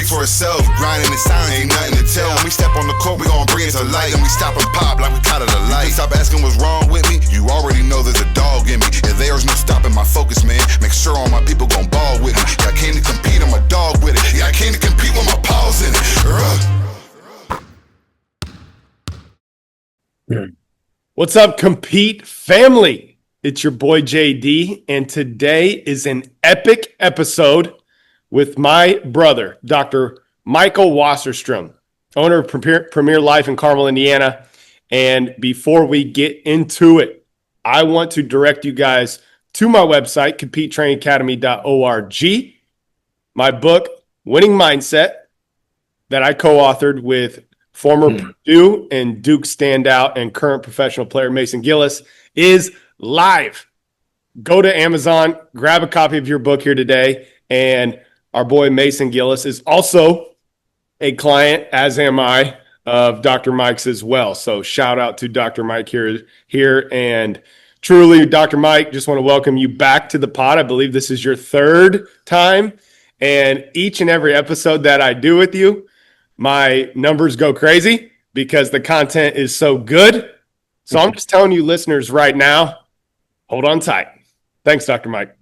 speak for itself. Grinding in silence, ain't nothing to tell. When we step on the court, we gon' bring it to light. And we stop and pop like we caught it a light. Stop asking what's wrong with me. You already know there's a dog in me. And there's no stopping my focus, man. Make sure all my people gon' ball with me. Yeah, I came to compete, I'm a dog with it. Yeah, I came to compete with my paws in it. What's up, Compete family? It's your boy JD, and today is an epic episode with my brother, Dr. Michael Wasserstrom, owner of Premier Life in Carmel, Indiana. And before we get into it, I want to direct you guys to my website, competetrainingacademy.org, my book, Winning Mindset, that I co-authored with former Purdue and Duke standout and current professional player Mason Gillis, is live. Go to Amazon, grab a copy of your book here today. And our boy Mason Gillis is also a client, as am I, of Dr. Mike's as well. So shout out to Dr. Mike here. And truly, Dr. Mike, just want to welcome you back to the pod. I believe this is your third time. And each and every episode that I do with you, my numbers go crazy because the content is so good. So I'm just telling you listeners right now, hold on tight. Thanks, Dr. Mike.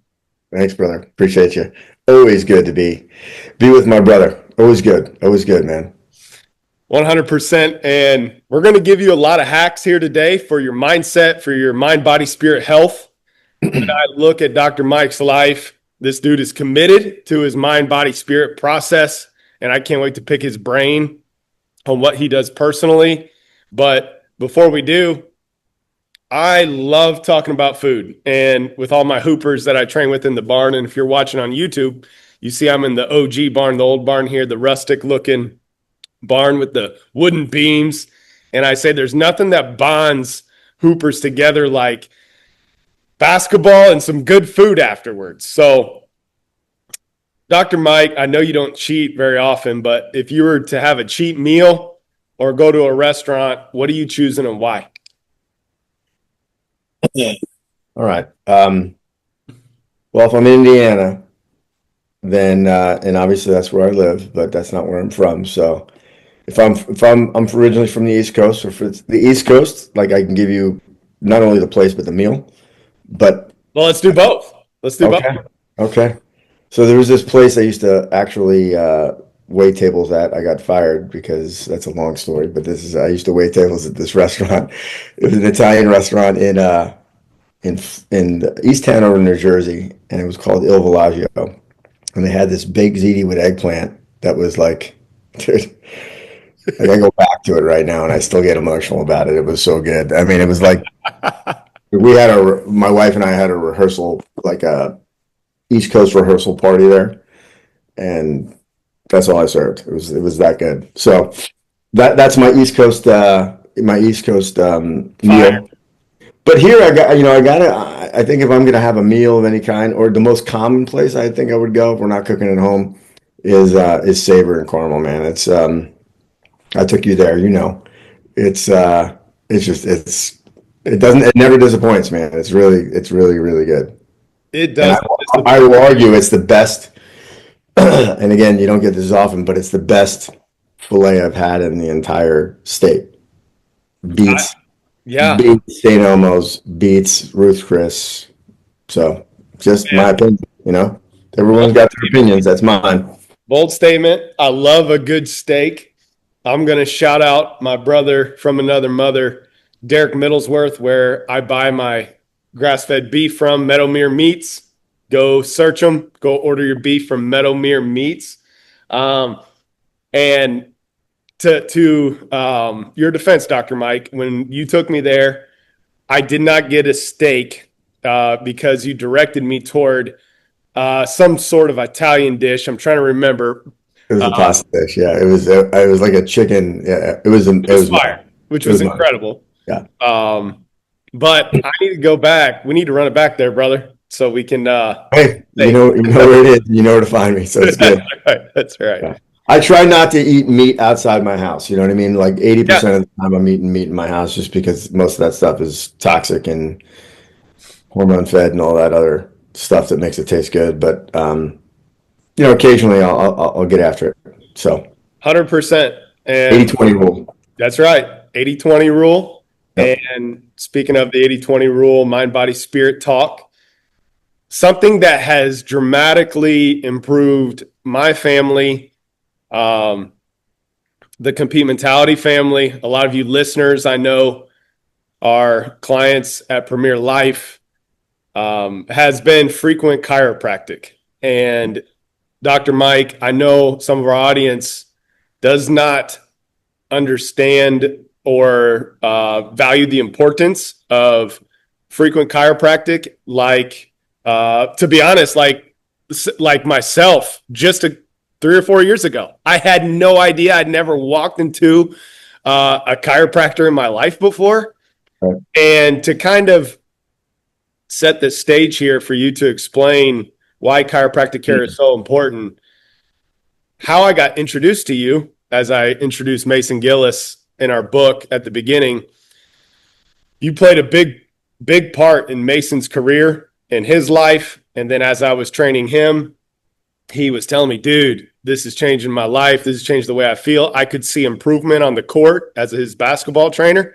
Thanks, brother. Appreciate you. Always good to be with my brother. Always good, man. 100%. And we're going to give you a lot of hacks here today for your mindset, for your mind, body, spirit, health. When I look at Dr. Mike's life, this dude is committed to his mind, body, spirit process. And I can't wait to pick his brain on what he does personally. But before we do, I love talking about food. And with all my hoopers that I train with in the barn, and if you're watching on YouTube, you see I'm in the OG barn, the old barn here, the rustic looking barn with the wooden beams. And I say there's nothing that bonds hoopers together like basketball and some good food afterwards. So Dr. Mike, I know you don't cheat very often, but if you were to have a cheat meal or go to a restaurant, what are you choosing and why? All right. Well, if I'm in Indiana, then and obviously that's where I live, but that's not where I'm from. So if I'm originally from the East Coast, or if it's the East Coast, like I can give you not only the place but the meal. But well, let's do both. Let's do both. Okay. So there was this place I used to actually wait tables at. I got fired because that's a long story, but I used to wait tables at this restaurant. It was an Italian restaurant in East Hanover, New Jersey, and it was called Il Villaggio. And they had this baked ziti with eggplant that was like, dude, I go back to it right now and I still get emotional about it. It was so good. I mean, it was like my wife and I had a rehearsal, like a East Coast rehearsal party there, and that's all I served. It was that good. So that's my East Coast meal. But here I think if I'm gonna have a meal of any kind, or the most common place I think I would go if we're not cooking at home is Savor in Carmel, man. It's I took you there, it never disappoints, man. It's really, really good. It does. I will argue it's the best, and again, you don't get this often, but it's the best filet I've had in the entire state. Beats St. Elmo's, beats Ruth's Chris. So just my opinion, everyone's got their opinions. That's mine. Bold statement. I love a good steak. I'm going to shout out my brother from another mother, Derek Middlesworth, where I buy my grass-fed beef from, Meadowmere Meats. Go search them. Go order your beef from Meadowmere Meats. And to your defense, Dr. Mike, when you took me there, I did not get a steak because you directed me toward some sort of Italian dish. I'm trying to remember. It was a pasta dish. Yeah, it was like a chicken. Yeah, it was fire, which was incredible. Yeah. But I need to go back. We need to run it back there, brother, so we can. Hey, you know where it is. You know where to find me. So it's good. That's right. Yeah. I try not to eat meat outside my house. You know what I mean? Like 80% of the time I'm eating meat in my house, just because most of that stuff is toxic and hormone fed and all that other stuff that makes it taste good. But occasionally I'll get after it. So 100%. And 80-20 rule. that's right. 80-20 rule. Yep. And speaking of the 80-20 rule, mind, body, spirit talk, something that has dramatically improved my family, the Compete Mentality family. A lot of you listeners I know are clients at Premier Life, has been frequent chiropractic. And Dr. Mike, I know some of our audience does not understand or value the importance of frequent chiropractic. Like, to be honest, like myself, just 3 or 4 years ago, I had no idea. I'd never walked into a chiropractor in my life before. Right. And to kind of set the stage here for you to explain why chiropractic care is so important, how I got introduced to you, as I introduced Mason Gillis in our book at the beginning. You played a big part in Mason's career, in his life. And then as I was training him, he was telling me, dude, this is changing my life. This has changed the way I feel. I could see improvement on the court as his basketball trainer.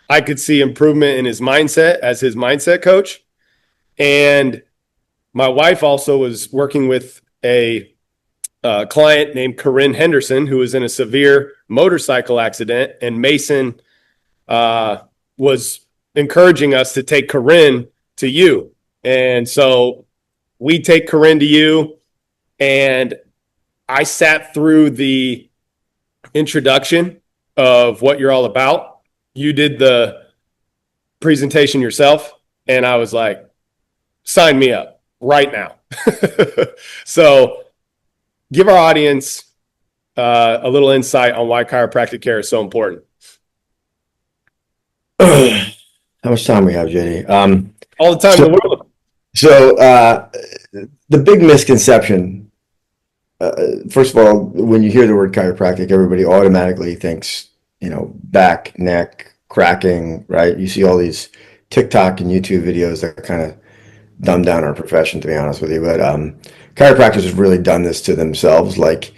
I could see improvement in his mindset as his mindset coach. And my wife also was working with a client named Corinne Henderson, who was in a severe motorcycle accident. And Mason was encouraging us to take Corinne to you. And so we take Corinne to you. And I sat through the introduction of what you're all about. You did the presentation yourself. And I was like, sign me up right now. So give our audience a little insight on why chiropractic care is so important. How much time we have, JD? All the time in the world. So the big misconception, first of all, when you hear the word chiropractic, everybody automatically thinks, back, neck, cracking, right? You see all these TikTok and YouTube videos that kind of dumb down our profession, to be honest with you. But chiropractors have really done this to themselves. Like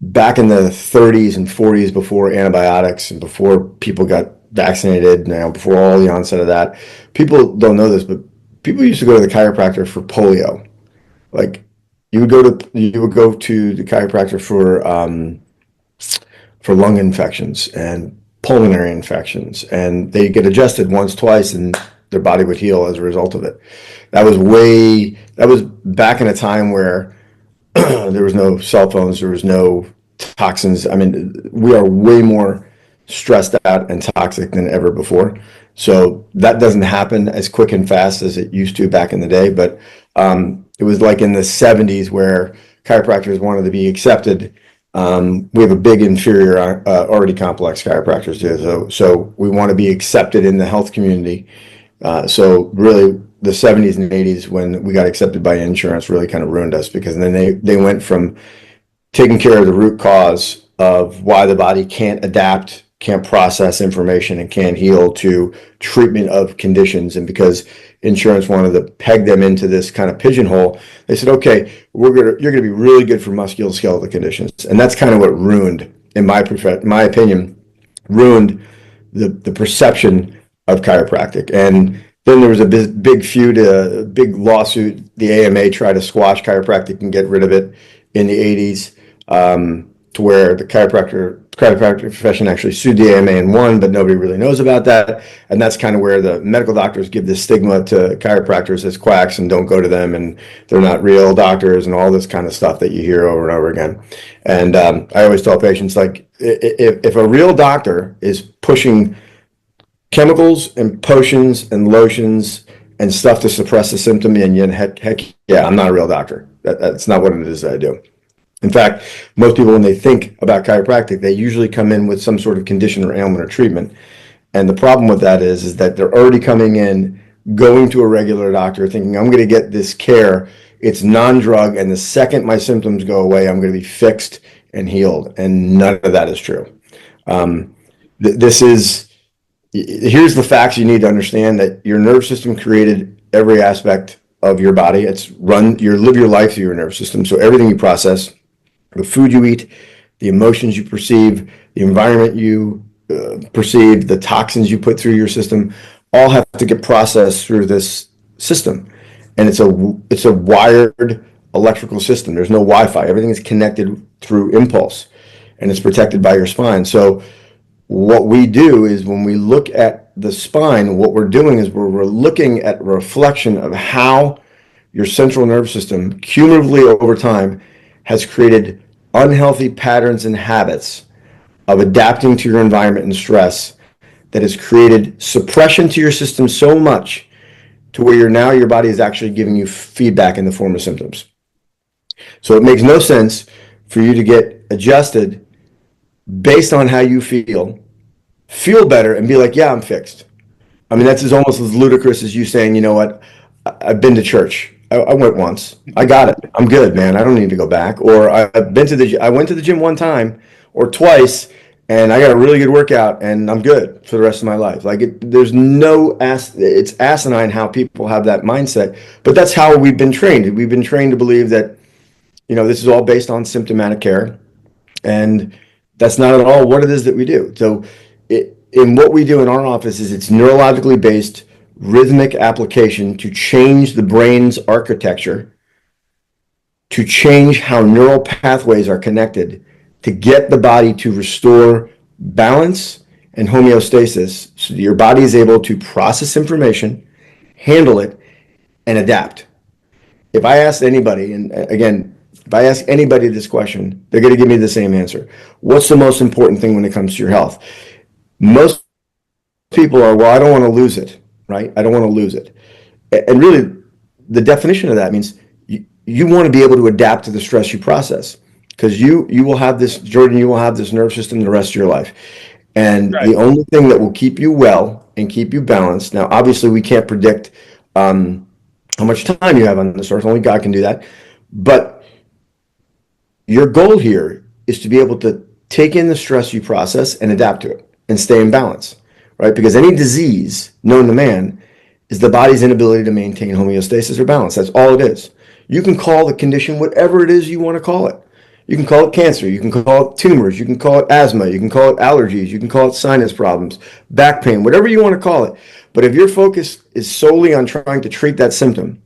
back in the 30s and 40s, before antibiotics and before people got vaccinated, before all the onset of that, people don't know this, but people used to go to the chiropractor for polio. Like you would go to the chiropractor for lung infections and pulmonary infections, and they get adjusted once, twice, and their body would heal as a result of it. That was back in a time where there was no cell phones, there was no toxins. I mean, we are way more stressed out and toxic than ever before. So that doesn't happen as quick and fast as it used to back in the day. But it was like in the 70s where chiropractors wanted to be accepted. We have a big inferior, already complex chiropractors too. So we want to be accepted in the health community. So really the 70s and 80s, when we got accepted by insurance, really kind of ruined us, because then they went from taking care of the root cause of why the body can't adapt, can't process information, and can't heal, to treatment of conditions. And because insurance wanted to peg them into this kind of pigeonhole, they said, okay, you're gonna be really good for musculoskeletal conditions. And that's kind of what ruined, in my opinion, ruined the perception of chiropractic. And then there was a big feud, a big lawsuit. The AMA tried to squash chiropractic and get rid of it in the 80s, to where the chiropractic profession actually sued the AMA and won, but nobody really knows about that. And that's kind of where the medical doctors give this stigma to chiropractors as quacks and don't go to them, and they're not real doctors, and all this kind of stuff that you hear over and over again. And I always tell patients, like, if a real doctor is pushing chemicals and potions and lotions and stuff to suppress the symptom, and yet heck yeah, I'm not a real doctor. That's not what it is that I do. In fact, most people, when they think about chiropractic, they usually come in with some sort of condition or ailment or treatment. And the problem with that is that they're already coming in, going to a regular doctor, thinking, I'm going to get this care. It's non-drug, and the second my symptoms go away, I'm going to be fixed and healed. And none of that is true. Here's the facts you need to understand: that your nerve system created every aspect of your body. You live your life through your nervous system. So everything you process, the food you eat, the emotions you perceive, the environment you perceive, the toxins you put through your system, all have to get processed through this system. And it's a wired electrical system. There's no Wi-Fi. Everything is connected through impulse, and it's protected by your spine. So what we do is when we look at the spine, what we're doing is we're looking at a reflection of how your central nervous system cumulatively over time has created unhealthy patterns and habits of adapting to your environment and stress that has created suppression to your system so much to where your body is actually giving you feedback in the form of symptoms. So it makes no sense for you to get adjusted based on how you feel better and be like, yeah, I'm fixed. I mean, that's almost as ludicrous as you saying, you know what, I've been to church. I went once. I got it. I'm good, man. I don't need to go back. Or I went to the gym one time or twice, and I got a really good workout, and I'm good for the rest of my life. Like it's asinine how people have that mindset, but that's how we've been trained. We've been trained to believe that, this is all based on symptomatic care, and that's not at all what it is that we do. So in what we do in our office is it's neurologically based rhythmic application to change the brain's architecture, to change how neural pathways are connected, to get the body to restore balance and homeostasis so that your body is able to process information, handle it, and adapt. If I ask anybody, and again, if I ask anybody this question, they're going to give me the same answer. What's the most important thing when it comes to your health? Most people are, well, I don't want to lose it, right? I don't want to lose it. And really, the definition of that means you want to be able to adapt to the stress you process, because you will have this, Jordan, you will have this nerve system the rest of your life. And right. The only thing that will keep you well and keep you balanced, now, obviously, we can't predict how much time you have on this earth. Only God can do that. But your goal here is to be able to take in the stress you process and adapt to it and stay in balance, right? Because any disease known to man is the body's inability to maintain homeostasis or balance. That's all it is. You can call the condition whatever it is you want to call it. You can call it cancer. You can call it tumors. You can call it asthma. You can call it allergies. You can call it sinus problems, back pain, whatever you want to call it. But if your focus is solely on trying to treat that symptom,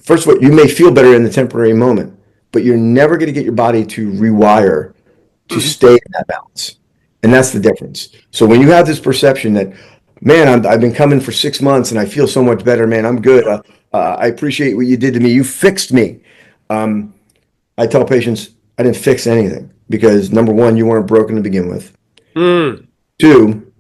first of all, you may feel better in the temporary moment, but you're never going to get your body to rewire to stay in that balance. And that's the difference. So when you have this perception that, man, I've been coming for 6 months and I feel so much better, man, I'm good. I appreciate what you did to me. You fixed me. I tell patients, I didn't fix anything, because number one, you weren't broken to begin with. 2,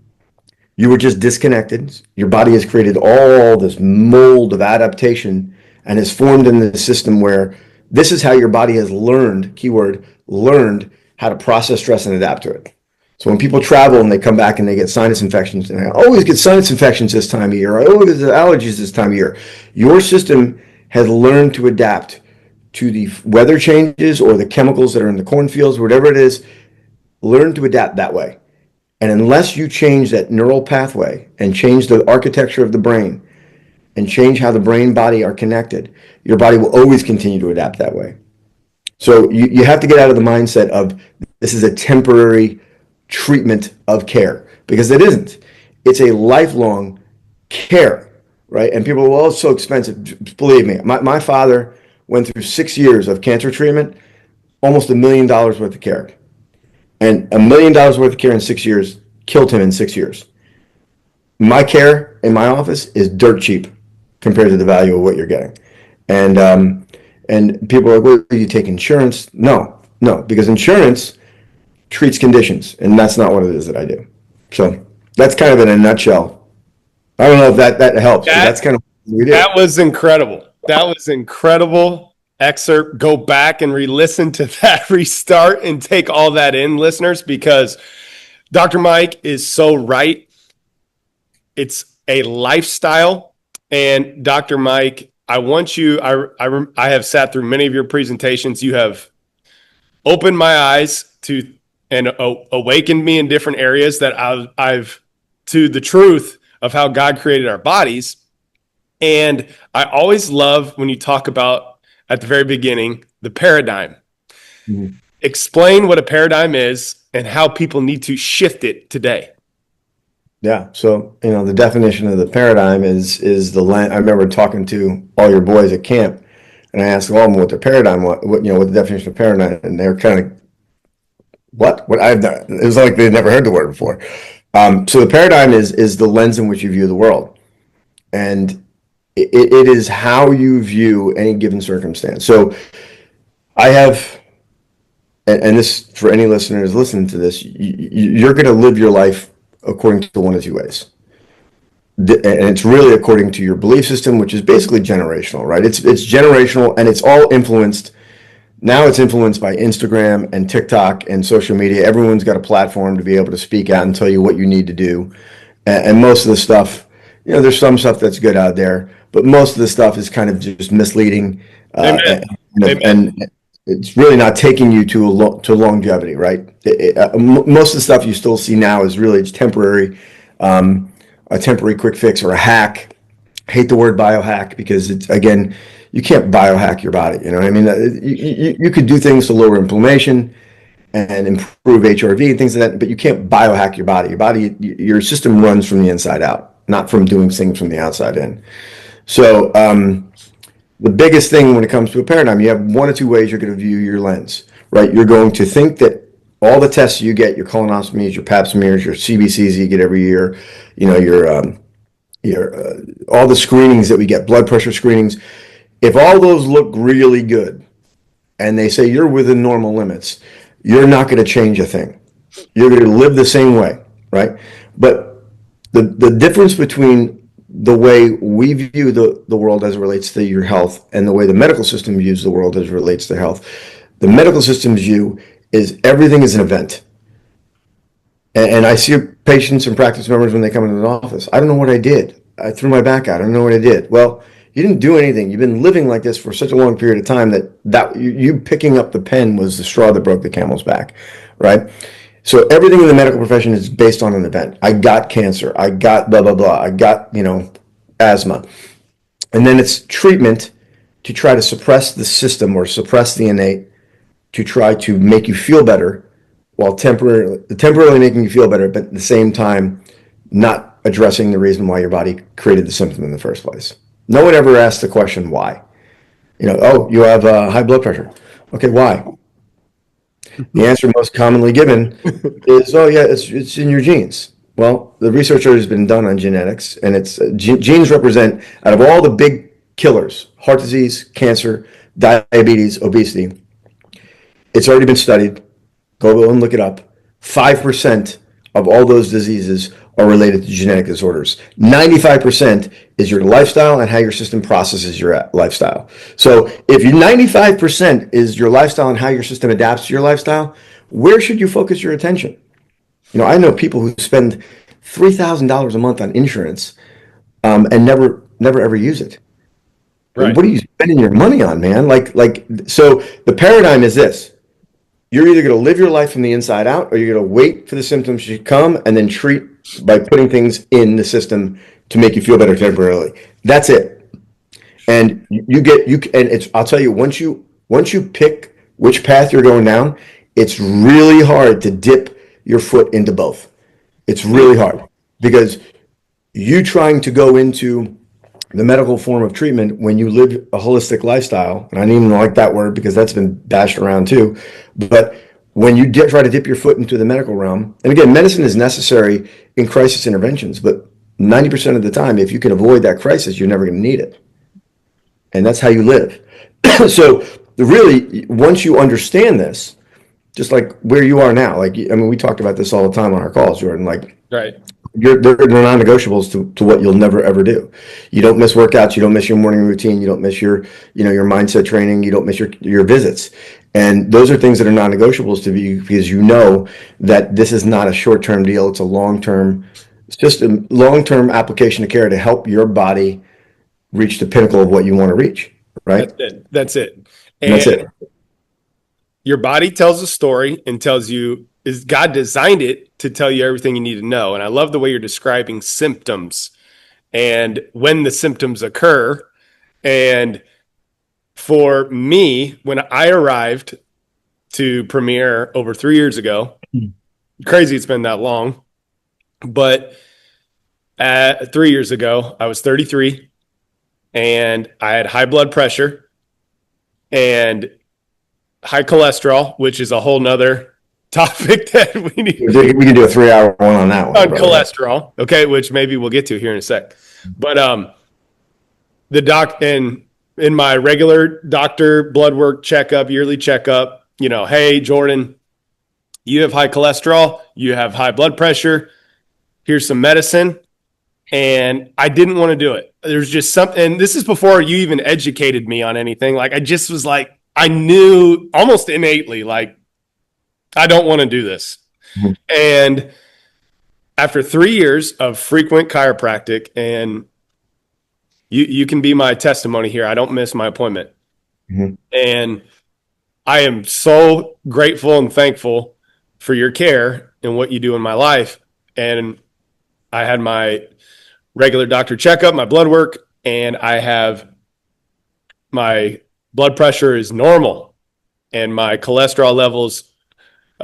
you were just disconnected. Your body has created all this mold of adaptation and has formed in the system where this is how your body has learned, keyword, learned how to process stress and adapt to it. So when people travel and they come back and they get sinus infections, and I always get sinus infections this time of year, I always get allergies this time of year, your system has learned to adapt to the weather changes or the chemicals that are in the cornfields, whatever it is, learn to adapt that way. And unless you change that neural pathway and change the architecture of the brain and change how the brain body are connected, your body will always continue to adapt that way. So you have to get out of the mindset of this is a temporary treatment of care, because it isn't. It's a lifelong care, right? And people are, well, it's so expensive. Believe me, my father went through 6 years of cancer treatment, almost $1 million worth of care. And $1 million worth of care in 6 years killed him in 6 years. My care in my office is dirt cheap compared to the value of what you're getting. And people are like, well, do you take insurance? No, because insurance treats conditions, and that's not what it is that I do. So that's kind of in a nutshell. I don't know if that helps. That's kind of what we do. That was incredible. That was incredible excerpt. Go back and re-listen to that, restart, and take all that in, listeners, because Dr. Mike is so right. It's a lifestyle. And Dr. Mike, I want you, I have sat through many of your presentations. You have opened my eyes to and awakened me in different areas that I've to the truth of how God created our bodies. And I always love when you talk about, at the very beginning, the paradigm. Mhm. Explain what a paradigm is and how people need to shift it today. Yeah. So, the definition of the paradigm is the lens. I remember talking to all your boys at camp, and I asked all of them what their paradigm was, what the definition of paradigm, and they were kind of, what I've done. It was like they'd never heard the word before. So the paradigm is the lens in which you view the world, and it is how you view any given circumstance. So I have, and this for any listeners listening to this, you're going to live your life according to one of two ways. And it's really according to your belief system, which is basically generational, right? It's generational, and it's all influenced. Now it's influenced by Instagram and TikTok and social media. Everyone's got a platform to be able to speak out and tell you what you need to do. And most of the stuff, there's some stuff that's good out there, but most of the stuff is kind of just misleading. Amen. And it's really not taking you to longevity, right? Most of the stuff you still see now is really just temporary, a temporary quick fix or a hack. I hate the word biohack because it's, again, you can't biohack your body. You know what I mean? You could do things to lower inflammation and improve HRV and things like that, but you can't biohack your body. Your system runs from the inside out, not from doing things from the outside in. So the biggest thing when it comes to a paradigm, you have one or two ways you're going to view your lens, right? You're going to think that all the tests you get, your colonoscopies, your pap smears, your CBCs you get every year, your all the screenings that we get, blood pressure screenings, if all those look really good and they say you're within normal limits, you're not going to change a thing. You're going to live the same way, right? But the difference between the way we view the world as it relates to your health and the way the medical system views the world as it relates to health, the medical system's view is everything is an event. And I see patients and practice members when they come into the office. I don't know what I did. I threw my back out. I don't know what I did. Well, you didn't do anything. You've been living like this for such a long period of time that you picking up the pen was the straw that broke the camel's back, right? So everything in the medical profession is based on an event. I got cancer. I got blah, blah, blah. I got, asthma. And then it's treatment to try to suppress the system or suppress the innate to try to make you feel better while temporarily making you feel better, but at the same time, not addressing the reason why your body created the symptom in the first place. No one ever asked the question why. Oh, you have high blood pressure. Okay, why? The answer most commonly given is, oh yeah, it's in your genes. Well, the research has been done on genetics, and it's genes represent, out of all the big killers, heart disease, cancer, diabetes, obesity, it's already been studied. Go and look it up. 5% of all those diseases are related to genetic disorders. 95% is your lifestyle and how your system processes your lifestyle. So if your 95% is your lifestyle and how your system adapts to your lifestyle, where should you focus your attention? I know people who spend $3,000 a month on insurance and never ever use it. Right. What are you spending your money on, man? So the paradigm is this. You're either going to live your life from the inside out, or you're going to wait for the symptoms to come and then treat by putting things in the system to make you feel better temporarily. That's it. And I'll tell you, once you pick which path you're going down, it's really hard to dip your foot into both. It's really hard because you trying to go into the medical form of treatment when you live a holistic lifestyle, and I don't even like that word because that's been bashed around too, but when you try to dip your foot into the medical realm, and again, medicine is necessary in crisis interventions, but 90% of the time, if you can avoid that crisis, you're never going to need it. And that's how you live. So really, once you understand this, just like where you are now, we talked about this all the time on our calls, Jordan, Right. they're non-negotiables to what you'll never ever do. You don't miss workouts. You don't miss your morning routine. You don't miss your mindset training. You don't miss your visits. And those are things that are non-negotiables to you because you know that this is not a short-term deal. It's a long-term, it's just a long-term application of care to help your body reach the pinnacle of what you want to reach. Right. That's it. And that's it. Your body tells a story and tells you, is God designed it to tell you everything you need to know. And I love the way you're describing symptoms and when the symptoms occur. And for me, when I arrived to Premier over 3 years ago. Crazy it's been that long. But 3 years ago, I was 33 and I had high blood pressure and high cholesterol, which is a whole nother topic that we need. We can do a 3-hour one on that one. On cholesterol, okay, which maybe we'll get to here in a sec. But the doc in my regular doctor blood work checkup, yearly checkup, hey, Jordan, you have high cholesterol, you have high blood pressure, here's some medicine. And I didn't want to do it. There's just something, and this is before you even educated me on anything. Like, I just was like, I knew almost innately, like, I don't want to do this. Mm-hmm. And after 3 years of frequent chiropractic, and you can be my testimony here, I don't miss my appointment. Mm-hmm. And I am so grateful and thankful for your care and what you do in my life. And I had my regular doctor checkup, my blood work, and I have my blood pressure is normal and my cholesterol levels,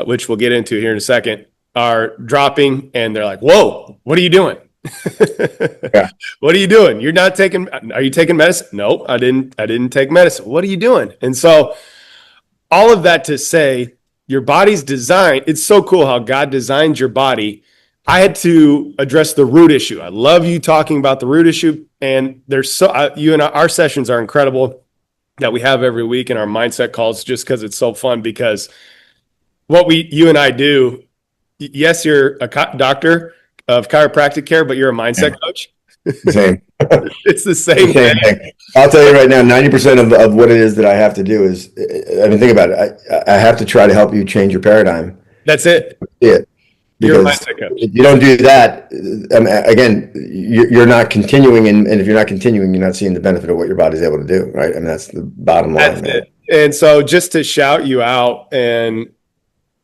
which we'll get into here in a second, are dropping. And they're like, whoa, what are you doing? Yeah. What are you doing? Are you taking medicine? No, I didn't take medicine. What are you doing? And so all of that to say, your body's designed, it's so cool how God designed your body. I had to address the root issue. I love you talking about the root issue, and you and our sessions are incredible that we have every week in our mindset calls, just because it's so fun. Because what you and I do, yes, you're a doctor of chiropractic care, but you're a mindset coach. Same. It's the same thing. I'll tell you right now, 90% of what it is that I have to do is, I mean, think about it. I have to try to help you change your paradigm. That's it. Yeah. You're a Because mindset coach. if you don't do that, again, you're not continuing, and if you're not continuing, you're not seeing the benefit of what your body's able to do, right? I mean, that's the bottom line. That's it. And so just to shout you out and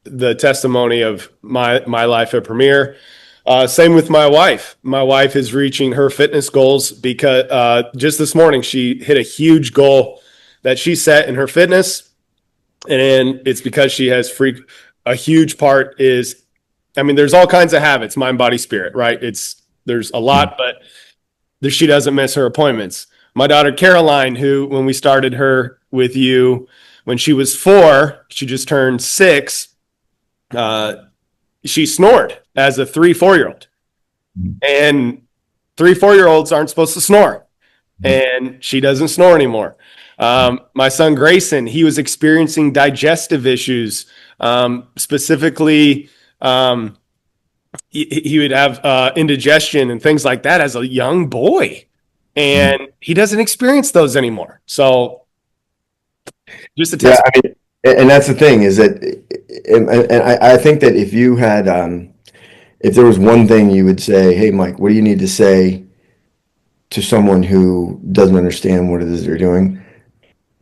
the testimony of my life at Premier, same with my wife. My wife is reaching her fitness goals because just this morning she hit a huge goal that she set in her fitness, and it's because she has a huge part is, I mean, there's all kinds of habits, mind, body, spirit, right? There's a lot, but she doesn't miss her appointments. My daughter, Caroline, who, when we started her with you, when she was 4, she just turned 6, she snored as a 3-4-year-old. And 3-4-year-olds aren't supposed to snore. And she doesn't snore anymore. My son, Grayson, he was experiencing digestive issues, specifically he would have indigestion and things like that as a young boy, and he doesn't experience those anymore. So just a test. Yeah, I mean, and that's the thing is that, and I think that if you had, if there was one thing you would say, hey, Mike, what do you need to say to someone who doesn't understand what it is they're doing?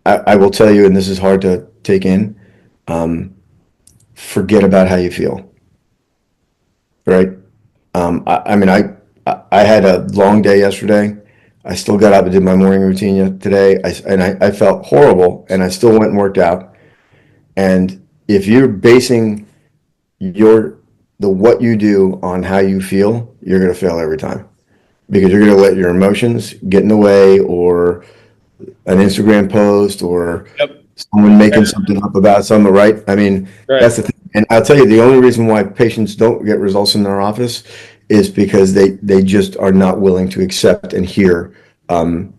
I will tell you, and this is hard to take in, forget about how you feel. Right? I mean, I had a long day yesterday. I still got up and did my morning routine today. I felt horrible, and I still went and worked out. And if you're basing what you do on how you feel, you're going to fail every time, because you're going to let your emotions get in the way, or an Instagram post, or someone making something up about something, right? I mean, that's the thing. And I'll tell you, the only reason why patients don't get results in their office is because they just are not willing to accept and hear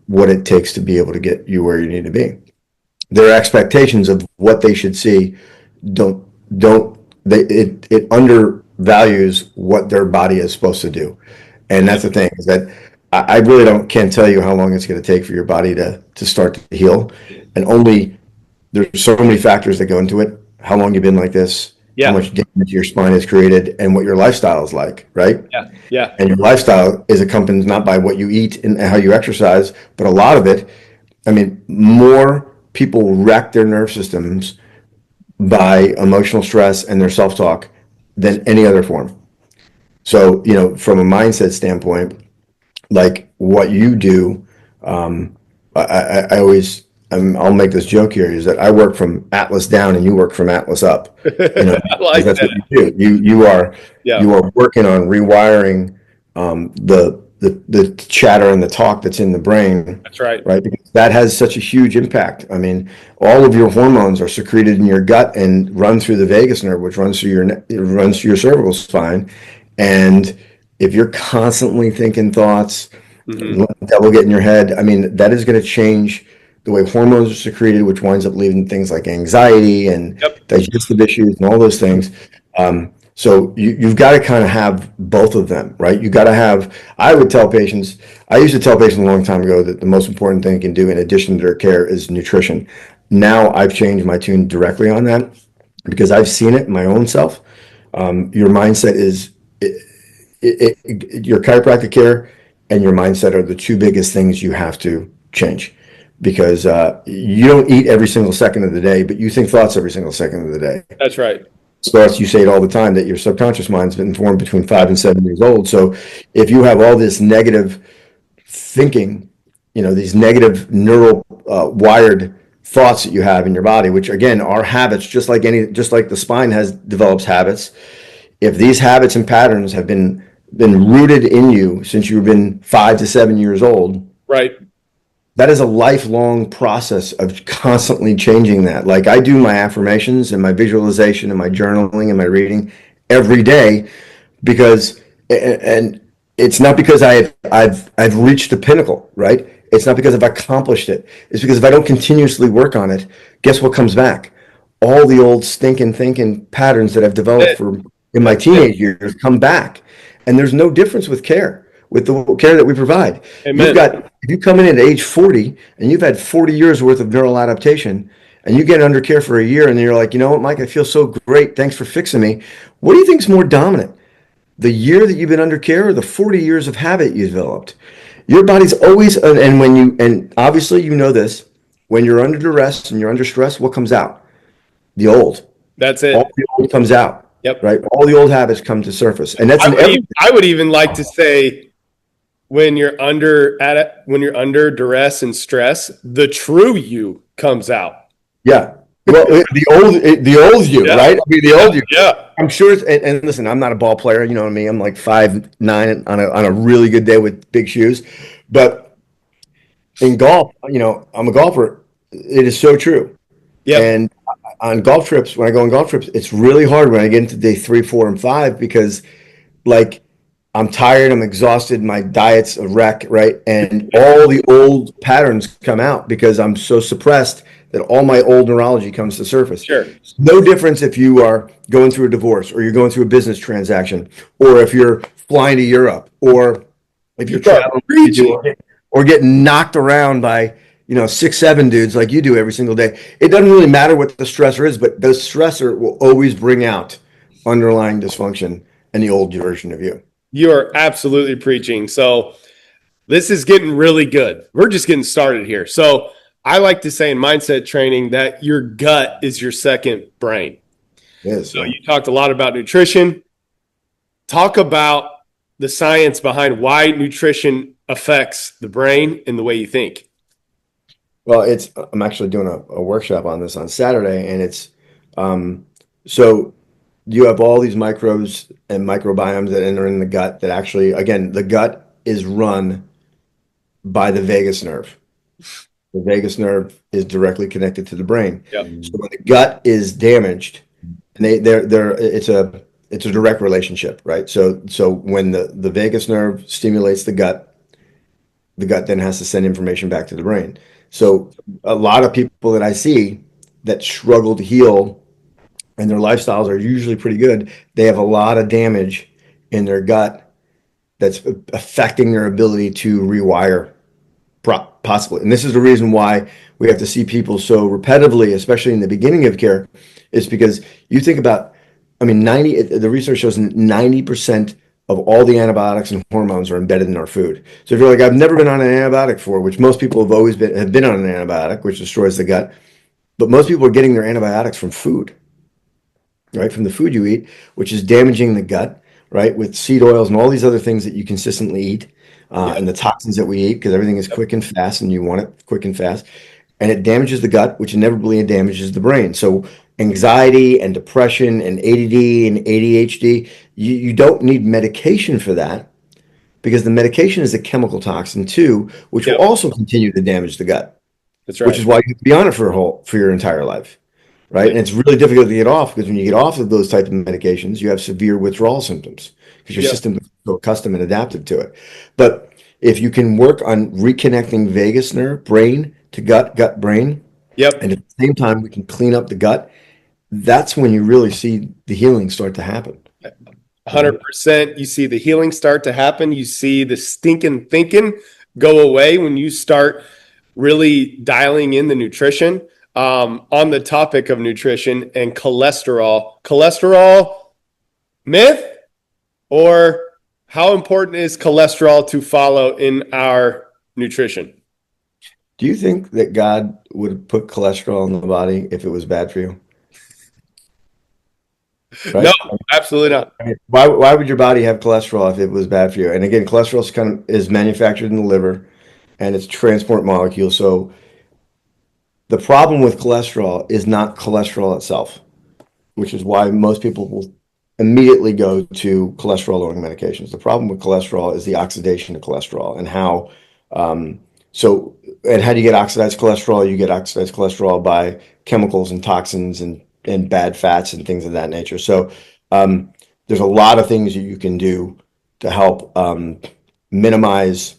what it takes to be able to get you where you need to be. Their expectations of what they should see it undervalues what their body is supposed to do. And that's the thing, is that I really can't tell you how long it's going to take for your body to start to heal. And there's so many factors that go into it. How long you've been like this, how much damage your spine has created, and what your lifestyle is like, right? Yeah. And your lifestyle is accompanied not by what you eat and how you exercise, but a lot of it, I mean, more people wreck their nerve systems by emotional stress and their self-talk than any other form. So, from a mindset standpoint, like what you do, I always I'll make this joke here, is that I work from Atlas down and you work from Atlas up. You know, I like that's that. what you do. You are Yeah, you are working on rewiring the chatter and the talk that's in the brain, that's right. right? Because that has such a huge impact. I mean, all of your hormones are secreted in your gut and run through the vagus nerve, which runs through runs through your cervical spine. And if you're constantly thinking thoughts, Hmm. let the devil get in your head, I mean, that is going to change the way hormones are secreted, which winds up leading to things like anxiety and Yep. digestive issues and all those things. So you've got to kind of have both of them, right? You got to have, I would tell patients, I used to tell patients a long time ago that the most important thing you can do in addition to their care is nutrition. Now I've changed my tune directly on that because I've seen it in my own self. Your mindset is your chiropractic care and your mindset are the two biggest things you have to change because you don't eat every single second of the day, but you think thoughts every single second of the day. That's right. So you say it all the time that your subconscious mind's been formed between 5 and 7 years old. So if you have all this negative thinking, these negative neural wired thoughts that you have in your body, which again are habits, just like the spine develops habits. If these habits and patterns have been rooted in you since you've been 5 to 7 years old, Right. that is a lifelong process of constantly changing that. Like I do my affirmations and my visualization and my journaling and my reading every day because, and it's not because I've reached the pinnacle, right? It's not because I've accomplished it. It's because if I don't continuously work on it, guess what comes back? All the old stinking thinking patterns that I've developed in my teenage years come back. And there's no difference with the care that we provide. Amen. If you come in at age 40 and you've had 40 years worth of neural adaptation and you get under care for a year and then you're like, you know what, Mike, I feel so great. Thanks for fixing me. What do you think is more dominant? The year that you've been under care or the 40 years of habit you developed? Your body's always, and obviously you know this, when you're under duress and you're under stress, what comes out? The old. That's All it. the old comes out, Yep. right? All the old habits come to surface. And that's I would even like to say when you're under duress and stress, the true you comes out. yeah. Well, the old you, Yeah. right? I mean, the old you. Yeah. I'm sure. And listen, I'm not a ball player. You know what I mean? I'm like 5'9" on a really good day with big shoes. But in golf, I'm a golfer. It is so true. Yep. And on golf trips, when I go on golf trips, it's really hard when I get into day 3, 4, and 5 because, like, I'm tired, I'm exhausted, my diet's a wreck, right? And all the old patterns come out because I'm so suppressed that all my old neurology comes to surface. Sure. No difference if you are going through a divorce or you're going through a business transaction or if you're flying to Europe or if you're traveling or getting knocked around by 6, 7 dudes like you do every single day. It doesn't really matter what the stressor is, but the stressor will always bring out underlying dysfunction and the old version of you. You are absolutely preaching. So this is getting really good. We're just getting started here. So I like to say in mindset training that your gut is your second brain. Yes. So you talked a lot about nutrition. Talk about the science behind why nutrition affects the brain and the way you think. Well, I'm actually doing a workshop on this on Saturday, and it's so you have all these microbes and microbiomes that enter in the gut that actually, again, the gut is run by the vagus nerve. The vagus nerve is directly connected to the brain. Yep. So when the gut is damaged, and it's a direct relationship, right? So when the vagus nerve stimulates the gut then has to send information back to the brain. So a lot of people that I see that struggle to heal and their lifestyles are usually pretty good, they have a lot of damage in their gut that's affecting their ability to rewire possibly. And this is the reason why we have to see people so repetitively, especially in the beginning of care, is because you think about, the research shows 90% of all the antibiotics and hormones are embedded in our food. So if you're like, I've never been on an antibiotic before, which most people have been on an antibiotic, which destroys the gut, but most people are getting their antibiotics from food, right? From the food you eat, which is damaging the gut, right? With seed oils and all these other things that you consistently eat, and the toxins that we eat, because everything is quick and fast, and you want it quick and fast. and it damages the gut, which inevitably damages the brain. So anxiety and depression and ADD and ADHD, you don't need medication for that because the medication is a chemical toxin too, which will Yep. also continue to damage the gut, That's which right. is why you have to be on it for your entire life, right? And it's really difficult to get off because when you get off of those types of medications, you have severe withdrawal symptoms because your Yep. system is so accustomed and adapted to it. But if you can work on reconnecting vagus nerve, brain to gut, gut, brain, Yep. and at the same time we can clean up the gut, that's when you really see the healing start to happen. 100%. You see the healing start to happen. You see the stinking thinking go away when you start really dialing in the nutrition. On the topic of nutrition and cholesterol myth, or how important is cholesterol to follow in our nutrition? Do you think that God would put cholesterol in the body if it was bad for you? No, Right? absolutely not. Why would your body have cholesterol if it was bad for you? And again, cholesterol is manufactured in the liver and it's a transport molecule. So the problem with cholesterol is not cholesterol itself, which is why most people will immediately go to cholesterol lowering medications. The problem with cholesterol is the oxidation of cholesterol and um, how do you get oxidized cholesterol? You get oxidized cholesterol by chemicals and toxins and bad fats and things of that nature. So there's a lot of things that you can do to help minimize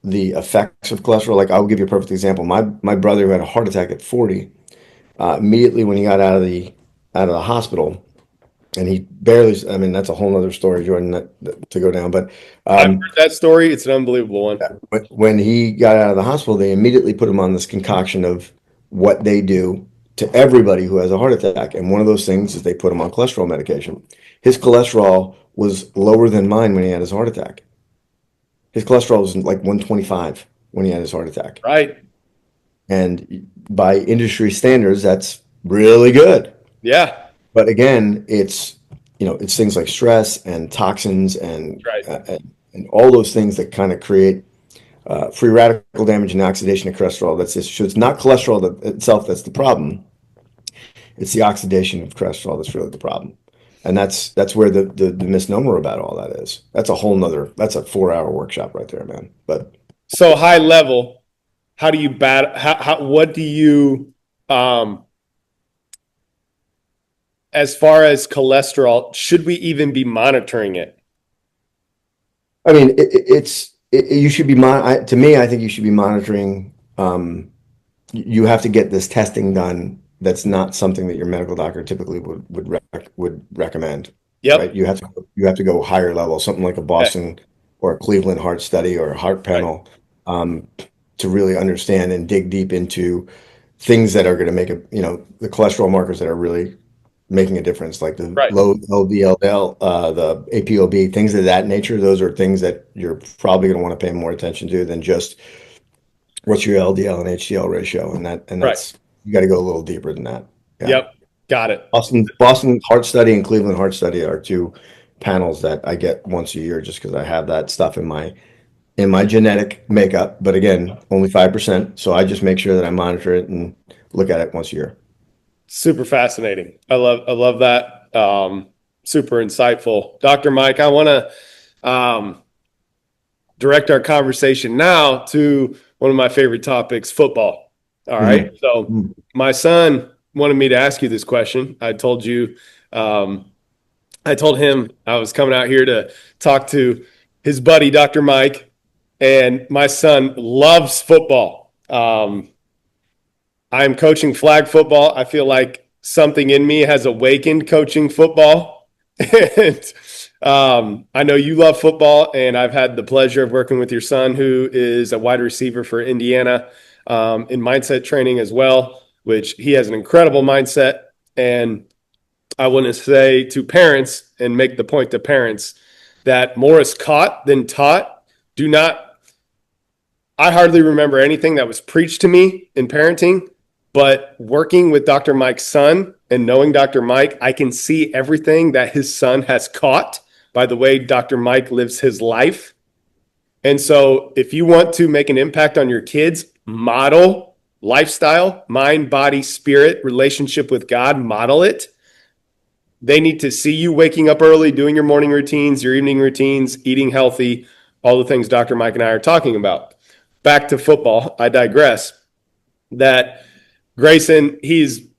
the effects of cholesterol. Like I'll give you a perfect example. My brother who had a heart attack at 40, immediately when he got out of the hospital, and he barely, I mean, that's a whole nother story, Jordan, to go down. But I've heard that story. It's an unbelievable one. when he got out of the hospital, they immediately put him on this concoction of what they do to everybody who has a heart attack. And one of those things is they put him on cholesterol medication. His cholesterol was lower than mine when he had his heart attack. His cholesterol was like 125 when he had his heart attack. Right. And by industry standards, that's really good. Yeah. But again, it's things like stress and toxins Right. and all those things that kind of create free radical damage and oxidation of cholesterol. So it's not cholesterol itself that's the problem. It's the oxidation of cholesterol that's really the problem. And that's where the misnomer about all that is. That's a 4-hour workshop right there, man. But So high level, how do you what do you, as far as cholesterol, should we even be monitoring it? I mean, you should be to me, I think you should be monitoring. You have to get this testing done. That's not something that your medical doctor typically would recommend. Yep. Right? You have to go higher level, something like a Boston or a Cleveland heart study or a heart panel, to really understand and dig deep into things that are going to make the cholesterol markers that are really making a difference, like the low LDL, the APOB, things of that nature. Those are things that you're probably going to want to pay more attention to than just what's your LDL and HDL ratio, and that's you got to go a little deeper than that. Yeah. Yep. Got it. Boston Heart Study and Cleveland Heart Study are two panels that I get once a year just because I have that stuff in my genetic makeup. But again, only 5%, so I just make sure that I monitor it and look at it once a year. Super fascinating. I love that. Super insightful. Dr. Mike, I want to direct our conversation now to one of my favorite topics, football. All right. So my son wanted me to ask you this question. I told him I was coming out here to talk to his buddy, Dr. Mike, and my son loves football. I'm coaching flag football. I feel like something in me has awakened coaching football. And I know you love football, and I've had the pleasure of working with your son, who is a wide receiver for Indiana, in mindset training as well, which he has an incredible mindset. And I want to say to parents and make the point to parents that more is caught than taught. I hardly remember anything that was preached to me in parenting. But working with Dr. Mike's son and knowing Dr. Mike, I can see everything that his son has caught by the way Dr. Mike lives his life. And so if you want to make an impact on your kids, model lifestyle, mind, body, spirit, relationship with God, model it. They need to see you waking up early, doing your morning routines, your evening routines, eating healthy, all the things Dr. Mike and I are talking about. Back to football, I digress. That Grayson, he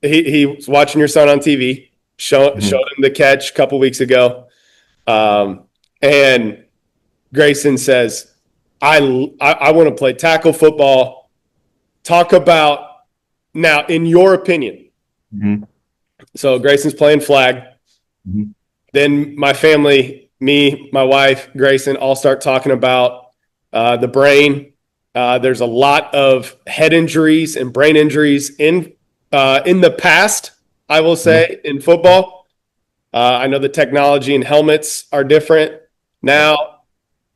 was watching your son on TV, showed him the catch a couple weeks ago. And Grayson says, I want to play tackle football. Talk about now, in your opinion. Mm-hmm. So Grayson's playing flag. Mm-hmm. Then my family, me, my wife, Grayson, all start talking about the brain. There's a lot of head injuries and brain injuries in the past, I will say, in football. I know the technology and helmets are different. Now,